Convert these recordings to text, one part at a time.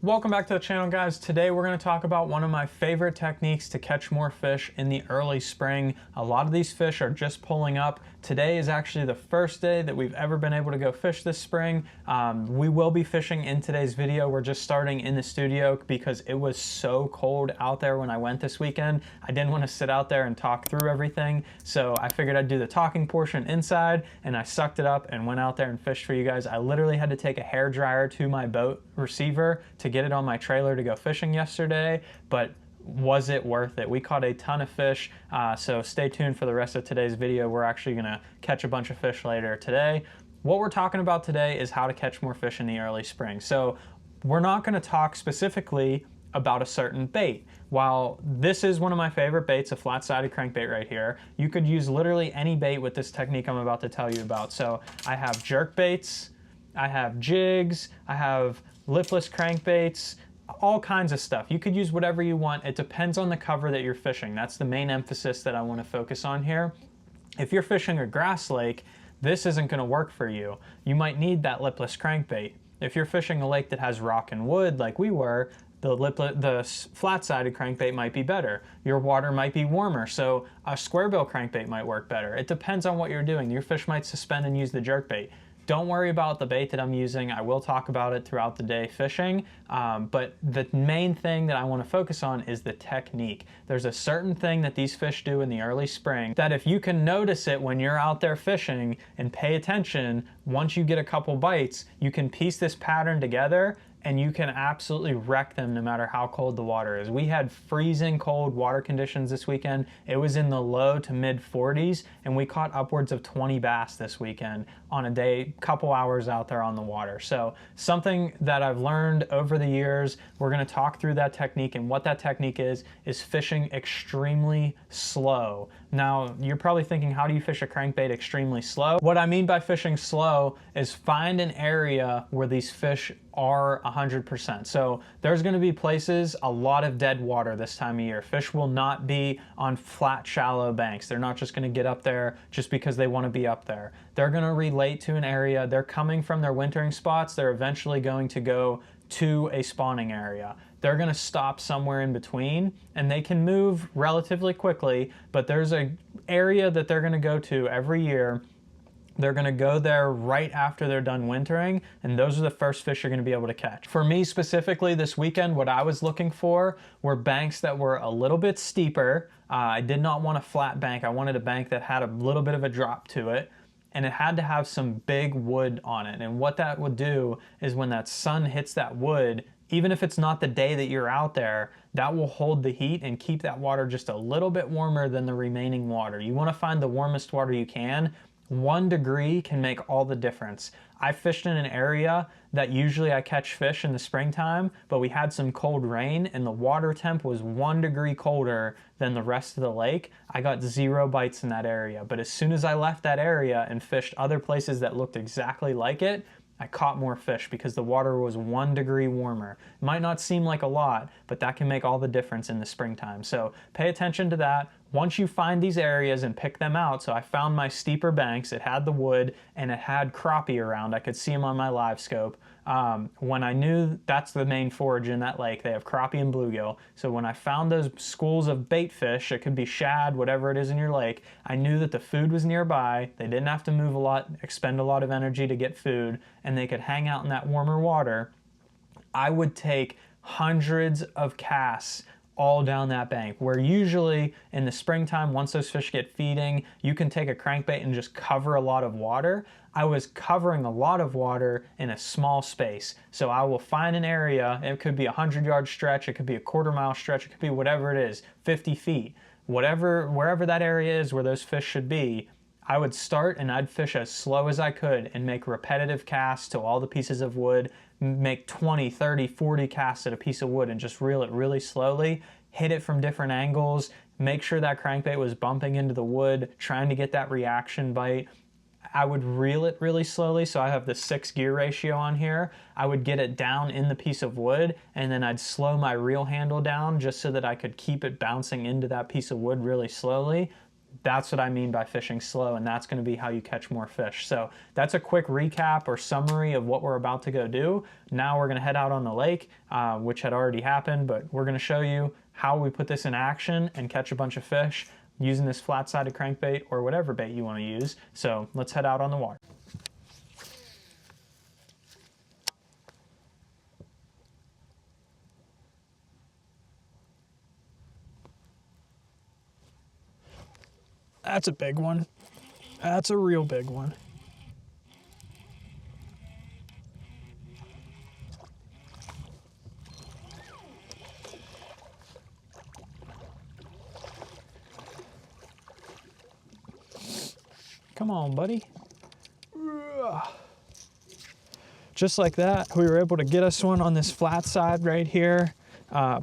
Welcome back to the channel, guys. Today we're going to talk about one of my favorite techniques to catch more fish in the early spring. A lot of these fish are just pulling up. Today is actually the first day that we've ever been able to go fish this spring. We will be fishing in today's video. We're just starting in the studio because it was so cold out there when I went this weekend. I didn't want to sit out there and talk through everything, so I figured I'd do the talking portion inside, and I sucked it up and went out there and fished for you guys. I literally had to take a hair dryer to my boat receiver to get it on my trailer to go fishing yesterday, but was it worth it? We caught a ton of fish, so stay tuned for the rest of today's video. We're actually gonna catch a bunch of fish later today. What we're talking about today is how to catch more fish in the early spring. So we're not gonna talk specifically about a certain bait. While this is one of my favorite baits, a flat-sided crankbait right here, you could use literally any bait with this technique I'm about to tell you about. So I have jerk baits, I have jigs, I have lipless crankbaits, all kinds of stuff. You could use whatever you want. It depends on the cover that you're fishing. That's the main emphasis that I want to focus on here. If you're fishing a grass lake, this isn't going to work for you. You might need that lipless crankbait. If you're fishing a lake that has rock and wood like we were, the flat-sided crankbait might be better. Your water might be warmer, so a square bill crankbait might work better. It depends on what you're doing. Your fish might suspend and use the jerkbait. Don't worry about the bait that I'm using. I will talk about it throughout the day fishing, but the main thing that I want to focus on is the technique. There's a certain thing that these fish do in the early spring that if you can notice it when you're out there fishing and pay attention, once you get a couple bites, you can piece this pattern together and you can absolutely wreck them no matter how cold the water is. We had freezing cold water conditions this weekend. It was in the low to mid 40s, and we caught upwards of 20 bass this weekend on a day, couple hours out there on the water. So something that I've learned over the years, we're gonna talk through that technique, and what that technique is fishing extremely slow. Now, you're probably thinking, how do you fish a crankbait extremely slow? What I mean by fishing slow is find an area where these fish are 100%. So there's gonna be places, a lot of dead water this time of year. Fish will not be on flat, shallow banks. They're not just gonna get up there just because they wanna be up there. They're gonna relate to an area. They're coming from their wintering spots. They're eventually going to go to a spawning area. They're gonna stop somewhere in between, and they can move relatively quickly, but there's an area that they're gonna go to every year. They're gonna go there right after they're done wintering, and those are the first fish you're gonna be able to catch. For me specifically this weekend, what I was looking for were banks that were a little bit steeper. I did not want a flat bank. I wanted a bank that had a little bit of a drop to it, and it had to have some big wood on it. And what that would do is when that sun hits that wood, even if it's not the day that you're out there, that will hold the heat and keep that water just a little bit warmer than the remaining water. You wanna find the warmest water you can. 1 degree can make all the difference. I fished in an area that usually I catch fish in the springtime, but we had some cold rain and the water temp was 1 degree colder than the rest of the lake. I got 0 bites in that area, but as soon as I left that area and fished other places that looked exactly like it, I caught more fish because the water was 1 degree warmer. It might not seem like a lot, but that can make all the difference in the springtime. So pay attention to that. Once you find these areas and pick them out, so I found my steeper banks, it had the wood and it had crappie around. I could see them on my live scope. When I knew that's the main forage in that lake, they have crappie and bluegill. So when I found those schools of bait fish, it could be shad, whatever it is in your lake, I knew that the food was nearby. They didn't have to move a lot, expend a lot of energy to get food, and they could hang out in that warmer water. I would take hundreds of casts all down that bank, where usually in the springtime, once those fish get feeding, you can take a crankbait and just cover a lot of water. I was covering a lot of water in a small space. So I will find an area, it could be a 100-yard stretch, it could be a quarter-mile stretch, it could be whatever it is, 50 feet. Wherever that area is where those fish should be, I would start and I'd fish as slow as I could and make repetitive casts to all the pieces of wood, make 20, 30, 40 casts at a piece of wood and just reel it really slowly, hit it from different angles, make sure that crankbait was bumping into the wood, trying to get that reaction bite. I would reel it really slowly, so I have the 6 gear ratio on here. I would get it down in the piece of wood, and then I'd slow my reel handle down just so that I could keep it bouncing into that piece of wood really slowly. that's what I mean by fishing slow, and that's going to be how you catch more fish. So that's a quick recap or summary of what we're about to go do. Now we're going to head out on the lake, which had already happened, but we're going to show you how we put this in action and catch a bunch of fish using this flat-sided crankbait or whatever bait you want to use. So let's head out on the water. That's a big one. That's a real big one. Come on, buddy. Just like that, we were able to get us one on this flat side right here.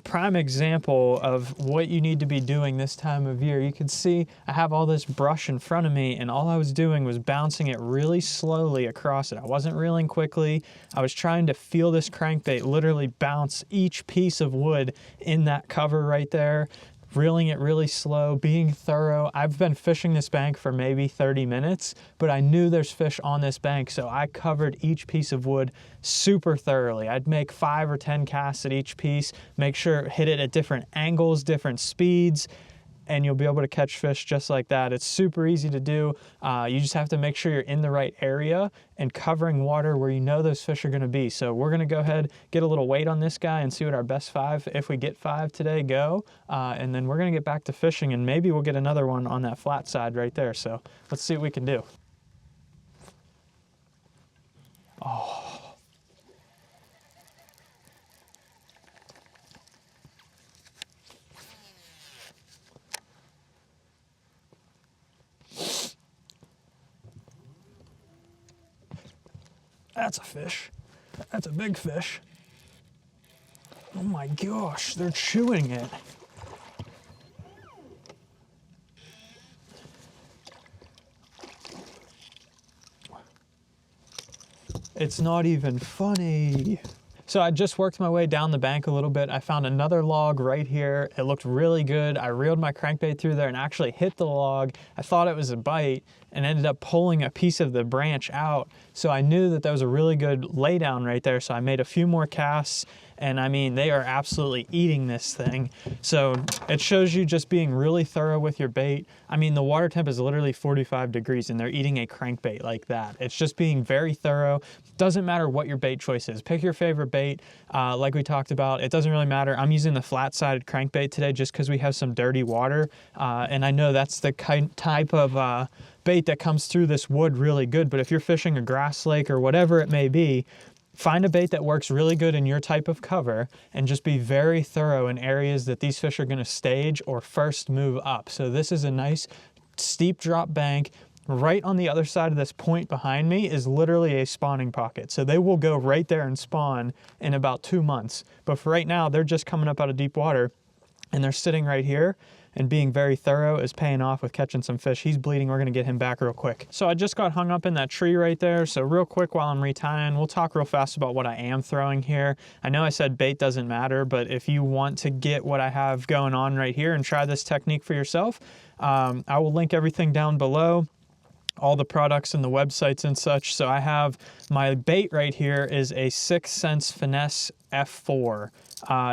Prime example of what you need to be doing this time of year. You can see I have all this brush in front of me, and all I was doing was bouncing it really slowly across it. I wasn't reeling quickly. I was trying to feel this crankbait literally bounce each piece of wood in that cover right there, reeling it really slow, being thorough. I've been fishing this bank for maybe 30 minutes, but I knew there's fish on this bank, so I covered each piece of wood super thoroughly. I'd make 5 or 10 casts at each piece, make sure hit it at different angles, different speeds, and you'll be able to catch fish just like that. It's super easy to do. You just have to make sure you're in the right area and covering water where you know those fish are going to be. So we're going to go ahead, get a little weight on this guy and see what our best 5, if we get 5 today, go. And then we're going to get back to fishing, and maybe we'll get another one on that flat side right there. So let's see what we can do. Oh. That's a fish. That's a big fish. Oh my gosh, they're chewing it. It's not even funny. So I just worked my way down the bank a little bit. I found another log right here. It looked really good. I reeled my crankbait through there and actually hit the log. I thought it was a bite and ended up pulling a piece of the branch out. So I knew that was a really good laydown right there. So I made a few more casts, and I mean, they are absolutely eating this thing. So it shows you just being really thorough with your bait. I mean, the water temp is literally 45 degrees and they're eating a crankbait like that. It's just being very thorough. Doesn't matter what your bait choice is. Pick your favorite bait. Like we talked about, it doesn't really matter. I'm using the flat-sided crankbait today just because we have some dirty water. And I know that's the type of bait that comes through this wood really good. But if you're fishing a grass lake or whatever it may be, find a bait that works really good in your type of cover and just be very thorough in areas that these fish are going to stage or first move up. So this is a nice steep drop bank. Right on the other side of this point behind me is literally a spawning pocket. So they will go right there and spawn in about 2 months. But for right now, they're just coming up out of deep water and they're sitting right here. And being very thorough is paying off with catching some fish. He's bleeding. We're going to get him back real quick. So I just got hung up in that tree right there. So real quick while I'm retying, we'll talk real fast about what I am throwing here. I know I said bait doesn't matter, but if you want to get what I have going on right here and try this technique for yourself, I will link everything down below, all the products and the websites and such. So I have my bait right here is a 6 Sense Finesse F4.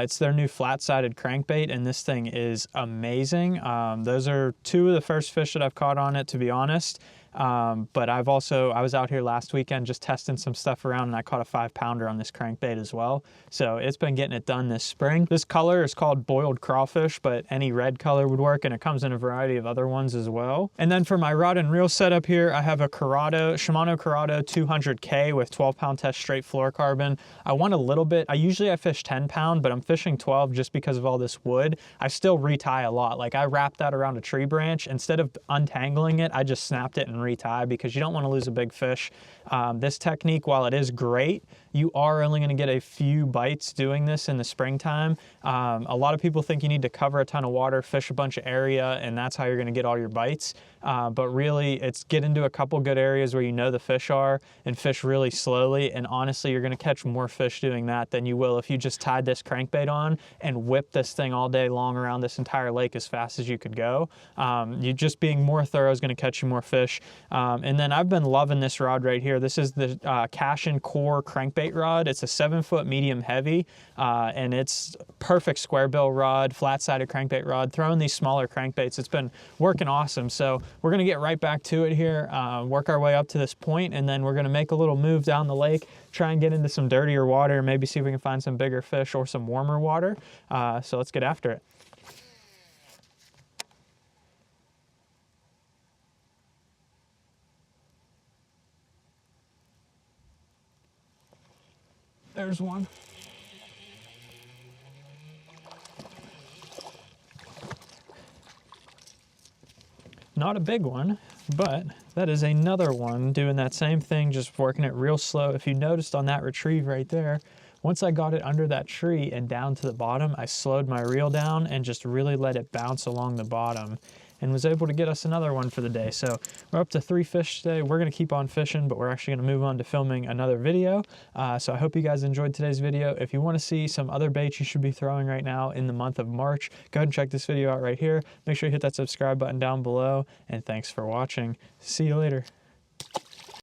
It's their new flat-sided crankbait, and this thing is amazing. Those are 2 of the first fish that I've caught on it, to be honest. But I was out here last weekend just testing some stuff around, and I caught a 5-pounder on this crankbait as well. So it's been getting it done this spring. This color is called boiled crawfish, but any red color would work, and it comes in a variety of other ones as well. And then for my rod and reel setup here, I have a Shimano Corrado 200K with 12-pound test straight fluorocarbon. I want a little bit. I fish 10-pound, but I'm fishing 12 just because of all this wood. I still retie a lot. Like I wrapped that around a tree branch. Instead of untangling it, I just snapped it and retie because you don't want to lose a big fish. This technique, while it is great, you are only going to get a few bites doing this in the springtime. A lot of people think you need to cover a ton of water, fish a bunch of area, and that's how you're going to get all your bites. But really, it's get into a couple good areas where you know the fish are and fish really slowly. And honestly, you're going to catch more fish doing that than you will if you just tied this crankbait on and whipped this thing all day long around this entire lake as fast as you could go. You just being more thorough is going to catch you more fish. And then I've been loving this rod right here. This is the Cashin Core crankbait rod. It's a 7-foot medium heavy, and it's perfect square bill rod, flat-sided crankbait rod. Throwing these smaller crankbaits, it's been working awesome. So we're going to get right back to it here, work our way up to this point, and then we're going to make a little move down the lake, try and get into some dirtier water, maybe see if we can find some bigger fish or some warmer water. So let's get after it. There's one. Not a big one, but that is another one doing that same thing, just working it real slow. If you noticed on that retrieve right there, once I got it under that tree and down to the bottom, I slowed my reel down and just really let it bounce along the bottom and was able to get us another one for the day. So we're up to 3 fish today. We're gonna keep on fishing, but we're actually gonna move on to filming another video. So I hope you guys enjoyed today's video. If you wanna see some other baits you should be throwing right now in the month of March, go ahead and check this video out right here. Make sure you hit that subscribe button down below, and thanks for watching. See you later.